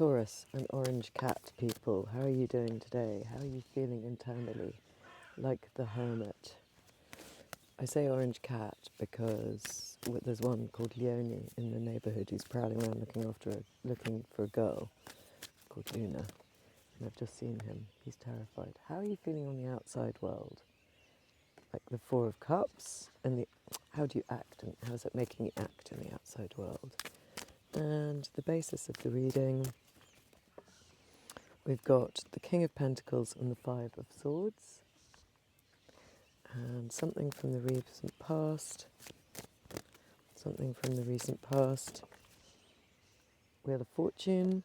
Taurus and Orange Cat people, how are you doing today? How are you feeling internally? Like the Hermit. I say Orange Cat because there's one called Leonie in the neighbourhood who's prowling around looking for a girl called Luna. And I've just seen him. He's terrified. How are you feeling on the outside world? Like the Four of Cups and how do you act and how is it making you act in the outside world? And the basis of the reading, we've got the King of Pentacles and the Five of Swords, and something from the recent past, Wheel of Fortune,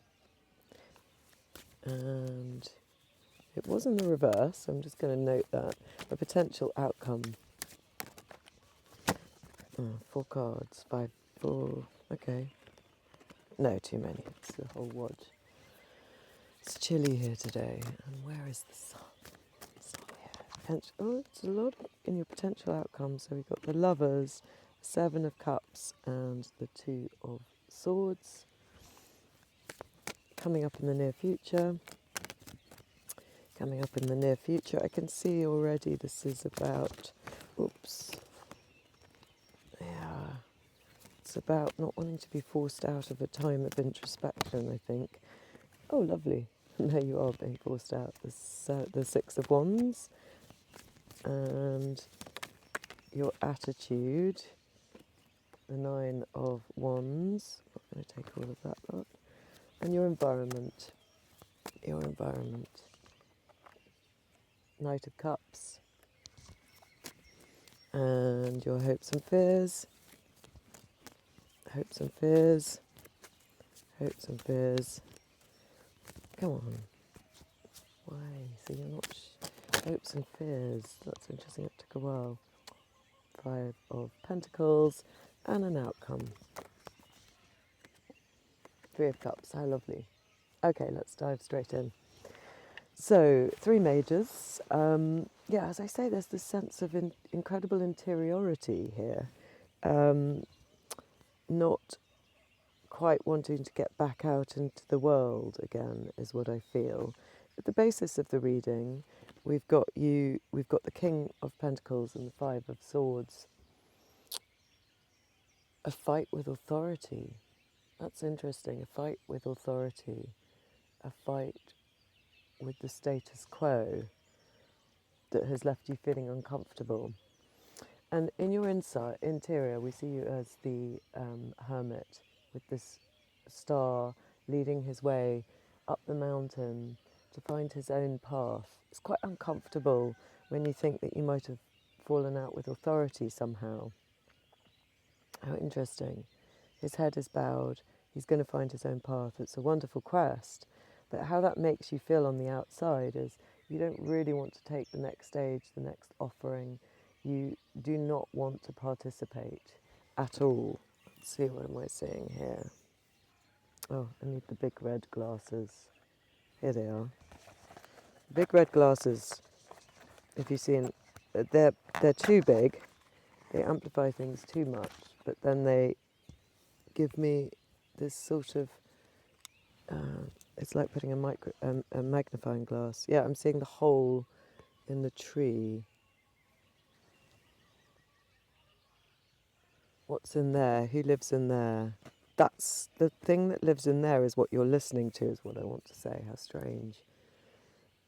and it was in the reverse, I'm just going to note that, a potential outcome. Oh, 4 cards, 5, 4, okay. No, too many, it's the whole wad. It's chilly here today, and where is the sun? It's not here. Oh, it's a lot in your potential outcomes. So we've got the Lovers, 7 of Cups, and the 2 of Swords. Coming up in the near future. I can see already this is about, it's about not wanting to be forced out of a time of introspection, I think. Oh, lovely. There you are being forced out. The 6 of Wands. And your attitude, the 9 of Wands. I'm not going to take all of that lot. And your environment. Knight of Cups. And your hopes and fears. Come on. Why? So you're not... hopes and fears. That's interesting. It took a while. 5 of Pentacles and an outcome. 3 of Cups. How lovely. Okay, let's dive straight in. So, 3 majors. As I say, there's this sense of incredible interiority here. Not quite wanting to get back out into the world again is what I feel. At the basis of the reading, we've got the King of Pentacles and the 5 of Swords. A fight with authority. That's interesting. A fight with authority. A fight with the status quo that has left you feeling uncomfortable. And in your interior, we see you as the hermit with this star leading his way up the mountain to find his own path. It's quite uncomfortable when you think that you might have fallen out with authority somehow. How interesting. His head is bowed. He's going to find his own path. It's a wonderful quest. But how that makes you feel on the outside is you don't really want to take the next stage, the next offering. You do not want to participate at all. Let's see, what am I seeing here? Oh, I need the big red glasses. Here they are. Big red glasses, if you see, they're too big. They amplify things too much, but then they give me this sort of, it's like putting a magnifying glass. Yeah, I'm seeing the hole in the tree. What's in there? Who lives in there? That's the thing that lives in there is what you're listening to, is what I want to say. How strange.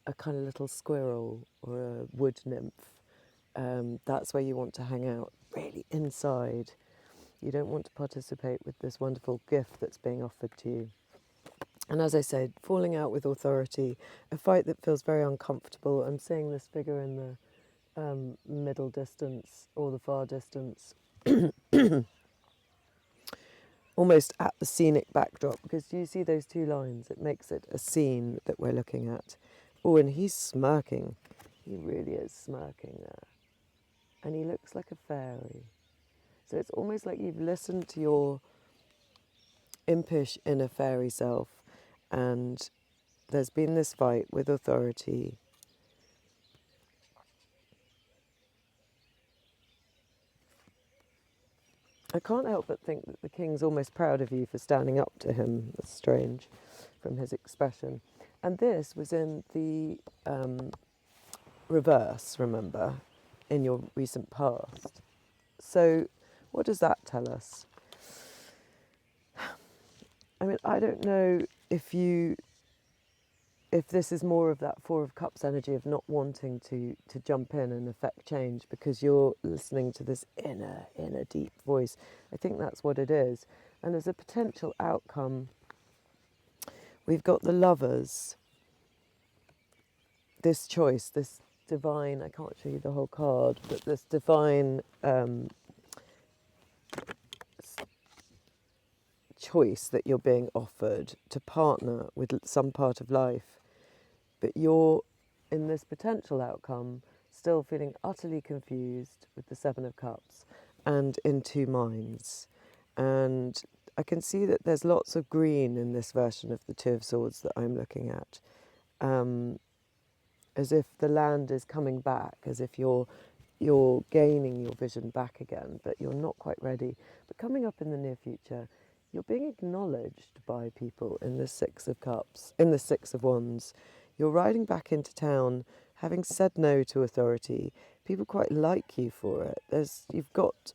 A kind of little squirrel or a wood nymph. That's where you want to hang out, really inside. You don't want to participate with this wonderful gift that's being offered to you. And as I said, falling out with authority, a fight that feels very uncomfortable. I'm seeing this figure in the middle distance or the far distance, almost at the scenic backdrop, because do you see those 2 lines? It makes it a scene that we're looking at. Oh, and he's smirking. He really is smirking there. And he looks like a fairy. So it's almost like you've listened to your impish inner fairy self, and there's been this fight with authority. I can't help but think that the king's almost proud of you for standing up to him. That's strange. from his expression. And this was in the reverse, remember, in your recent past. So what does that tell us? I mean, I don't know if this is more of that Four of Cups energy of not wanting to jump in and affect change because you're listening to this inner deep voice. I think that's what it is. And as a potential outcome, we've got the Lovers, this choice, this divine, I can't show you the whole card, but this divine choice that you're being offered to partner with some part of life, but you're, in this potential outcome, still feeling utterly confused with the Seven of Cups and in two minds. And I can see that there's lots of green in this version of the Two of Swords that I'm looking at, as if the land is coming back, as if you're gaining your vision back again, but you're not quite ready. But coming up in the near future, you're being acknowledged by people in the Six of Cups, in the Six of Wands. You're riding back into town, having said no to authority. People quite like you for it. You've got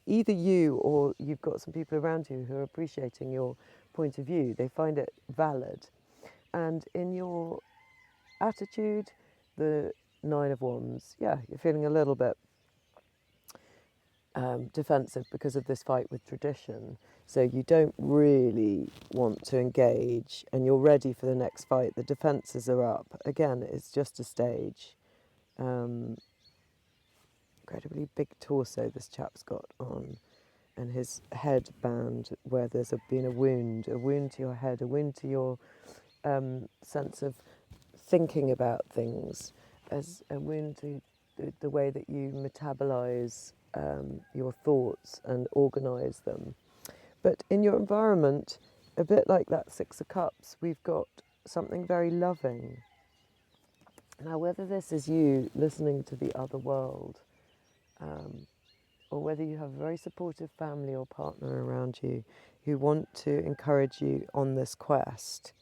either you or you've got some people around you who are appreciating your point of view. They find it valid. And in your attitude, the Nine of Wands, yeah, you're feeling a little bit defensive because of this fight with tradition. So you don't really want to engage and you're ready for the next fight. The defences are up. Again, it's just a stage. Incredibly big torso this chap's got on, and his headband where there's been a wound to your head, a wound to your sense of thinking about things, as a wound to the way that you metabolize your thoughts and organize them. But in your environment, a bit like that Six of Cups, we've got something very loving. Now, whether this is you listening to the other world, or whether you have a very supportive family or partner around you who want to encourage you on this quest,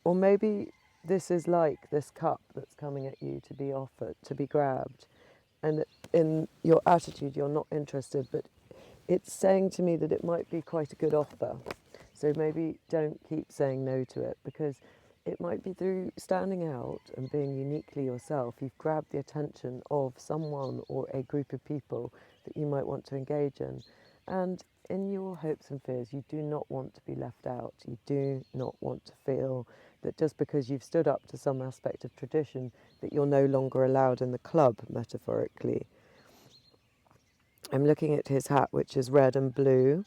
or maybe this is like this cup that's coming at you to be offered, to be grabbed, and in your attitude you're not interested, but it's saying to me that it might be quite a good offer. So maybe don't keep saying no to it, because it might be through standing out and being uniquely yourself, you've grabbed the attention of someone or a group of people that you might want to engage in. And in your hopes and fears, you do not want to be left out. You do not want to feel that just because you've stood up to some aspect of tradition that you're no longer allowed in the club, metaphorically. I'm looking at his hat, which is red and blue.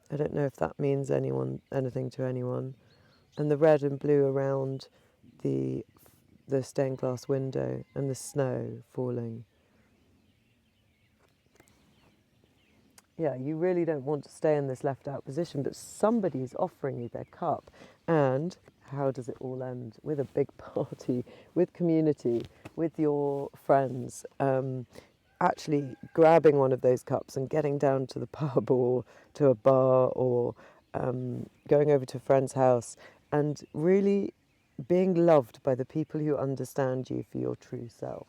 I don't know if that means anything to anyone. And the red and blue around the stained glass window and the snow falling. Yeah, you really don't want to stay in this left out position, but somebody is offering you their cup. And how does it all end? With a big party, with community, with your friends, actually grabbing one of those cups and getting down to the pub or to a bar, or going over to a friend's house and really being loved by the people who understand you for your true self.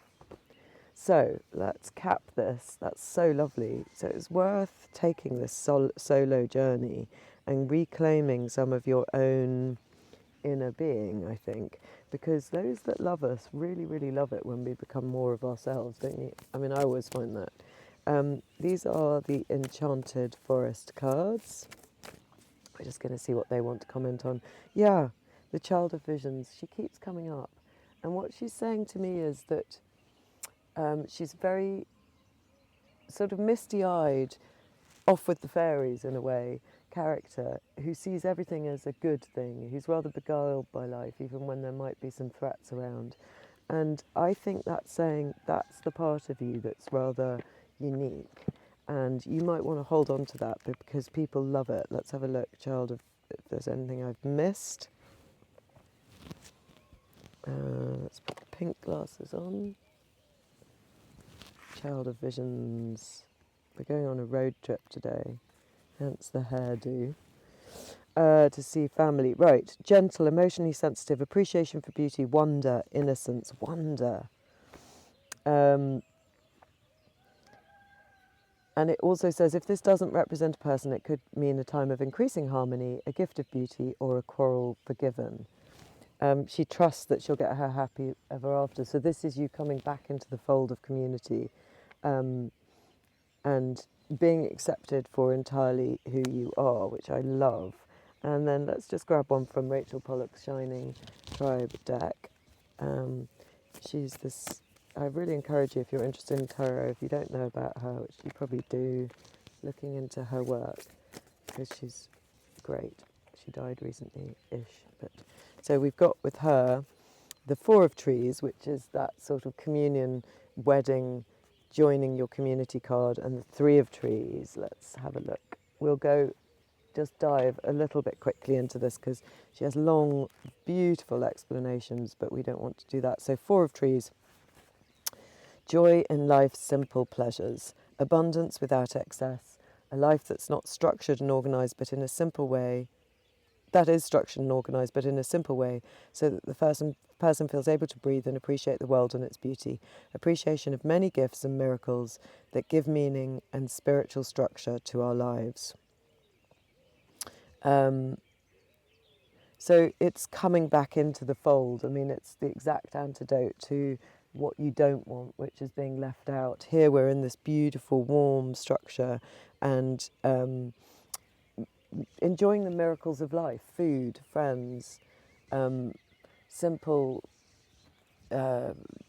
So let's cap this. That's so lovely. So it's worth taking this solo journey and reclaiming some of your own inner being, I think, because those that love us really, really love it when we become more of ourselves, don't you? I mean, I always find that. These are the Enchanted Forest cards. We're just going to see what they want to comment on. Yeah, the Child of Visions. She keeps coming up. And what she's saying to me is that she's very sort of misty-eyed, off with the fairies in a way, character who sees everything as a good thing, who's rather beguiled by life, even when there might be some threats around. And I think that's saying that's the part of you that's rather unique. And you might want to hold on to that because people love it. Let's have a look, Child of, if there's anything I've missed. Let's put the pink glasses on. Child of Visions. We're going on a road trip today, hence the hairdo. to see family. Right, gentle, emotionally sensitive, appreciation for beauty, wonder, innocence, wonder. And it also says if this doesn't represent a person, it could mean a time of increasing harmony, a gift of beauty, or a quarrel forgiven. She trusts that she'll get her happy ever after. So this is you coming back into the fold of community, and being accepted for entirely who you are, which I love. And then let's just grab one from Rachel Pollock's Shining Tribe deck. She's this, I really encourage you, if you're interested in tarot, if you don't know about her, which you probably do, looking into her work, because she's great. She died recently-ish. But so we've got with her the Four of Trees, which is that sort of communion, wedding, joining your community card, and the Three of Trees. Let's have a look. We'll go just dive a little bit quickly into this because she has long, beautiful explanations, but we don't want to do that. So Four of Trees, joy in life's simple pleasures, abundance without excess, a life that's not structured and organised, but in a simple way, that is structured and organised, but in a simple way, so that the person feels able to breathe and appreciate the world and its beauty. Appreciation of many gifts and miracles that give meaning and spiritual structure to our lives. So it's coming back into the fold. I mean, it's the exact antidote to what you don't want, which is being left out. Here we're in this beautiful, warm structure and enjoying the miracles of life, food, friends, simple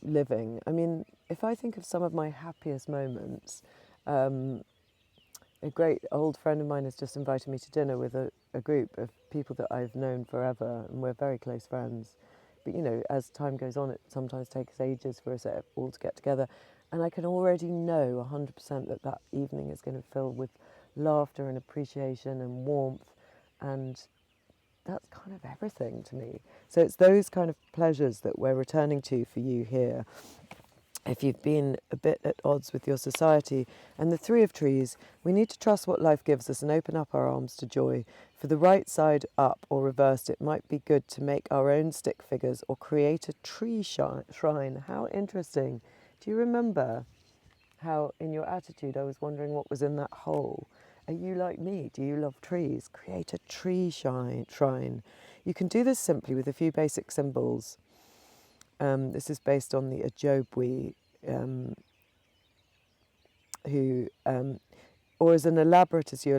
living. I mean, if I think of some of my happiest moments, a great old friend of mine has just invited me to dinner with a group of people that I've known forever, and we're very close friends. But, you know, as time goes on, it sometimes takes ages for us all to get together. And I can already know 100% that that evening is going to fill with laughter and appreciation and warmth, and that's kind of everything to me. So it's those kind of pleasures that we're returning to for you here. If you've been a bit at odds with your society. And the Three of Trees, we need to trust what life gives us and open up our arms to joy. For the right side up or reversed, it might be good to make our own stick figures or create a tree shrine. How interesting. Do you remember how in your attitude I was wondering what was in that hole? Are you like me? Do you love trees? Create a tree shrine. You can do this simply with a few basic symbols. This is based on the Ojibwe, or as an elaborate as you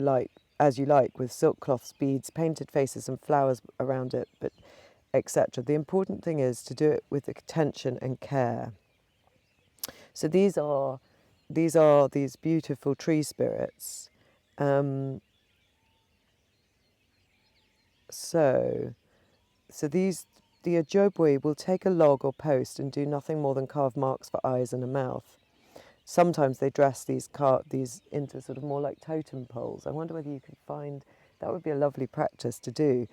like, with silk cloths, beads, painted faces, and flowers around it, but etc. The important thing is to do it with attention and care. So these are these beautiful tree spirits. So the Ojibwe will take a log or post and do nothing more than carve marks for eyes and a mouth. Sometimes they dress these into sort of more like totem poles. I wonder whether you could find, that would be a lovely practice to do.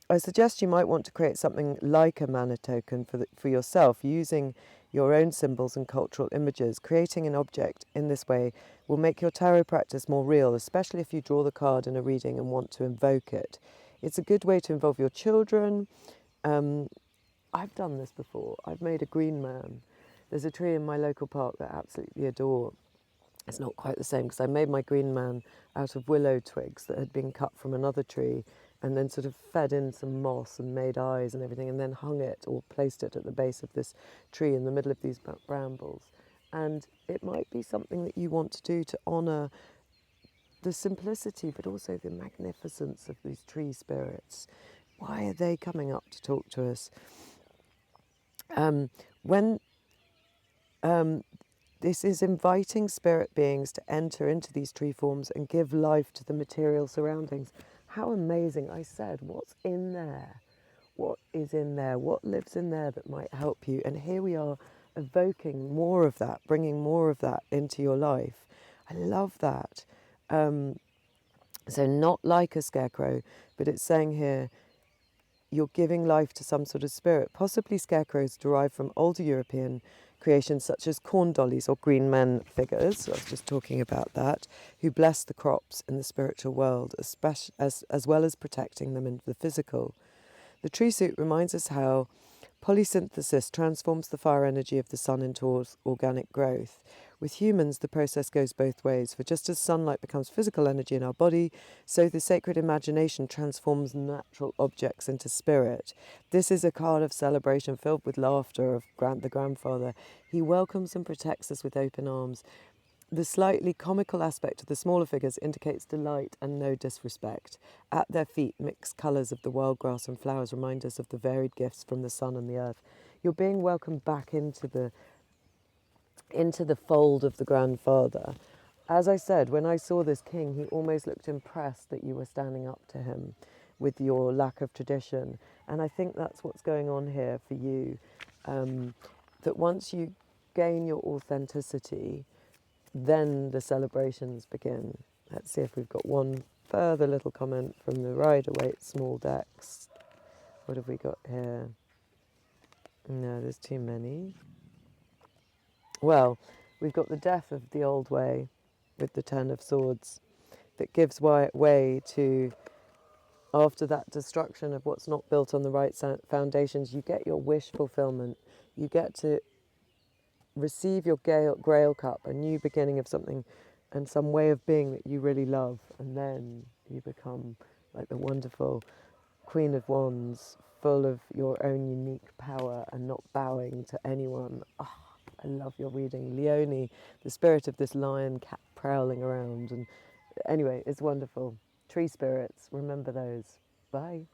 I suggest you might want to create something like a mana token for yourself, using your own symbols and cultural images. Creating an object in this way will make your tarot practice more real, especially if you draw the card in a reading and want to invoke it. It's a good way to involve your children. I've done this before. I've made a green man. There's a tree in my local park that I absolutely adore. It's not quite the same because I made my green man out of willow twigs that had been cut from another tree and then sort of fed in some moss and made eyes and everything, and then hung it or placed it at the base of this tree in the middle of these brambles. And it might be something that you want to do to honour the simplicity but also the magnificence of these tree spirits. Why are they coming up to talk to us? This is inviting spirit beings to enter into these tree forms and give life to the material surroundings. How amazing. I said, what's in there? What is in there? What lives in there that might help you? And here we are evoking more of that, bringing more of that into your life. I love that. So not like a scarecrow, but it's saying here, you're giving life to some sort of spirit. Possibly scarecrows derived from older European creations such as corn dollies or green men figures, I was just talking about that, who bless the crops in the spiritual world, as well as protecting them in the physical. The tree suit reminds us how polysynthesis transforms the fire energy of the sun into organic growth. With humans, the process goes both ways, for just as sunlight becomes physical energy in our body, so the sacred imagination transforms natural objects into spirit. This is a card of celebration filled with laughter of the grandfather. He welcomes and protects us with open arms. The slightly comical aspect of the smaller figures indicates delight and no disrespect. At their feet, mixed colours of the wild grass and flowers remind us of the varied gifts from the sun and the earth. You're being welcomed back into the fold of the grandfather. As I said, when I saw this king, he almost looked impressed that you were standing up to him with your lack of tradition. And I think that's what's going on here for you, that once you gain your authenticity, then the celebrations begin. Let's see if we've got one further little comment from the Rider-Waite small decks. What have we got here? No, there's too many. Well, we've got the death of the old way with the Ten of Swords that gives way to, after that destruction of what's not built on the right foundations, you get your wish fulfillment. You get to receive your grail cup, a new beginning of something and some way of being that you really love, and then you become like the wonderful Queen of Wands, full of your own unique power and not bowing to anyone. Oh, I love your reading. Leonie, the spirit of this lion cat prowling around. And anyway, it's wonderful. Tree spirits, remember those. Bye.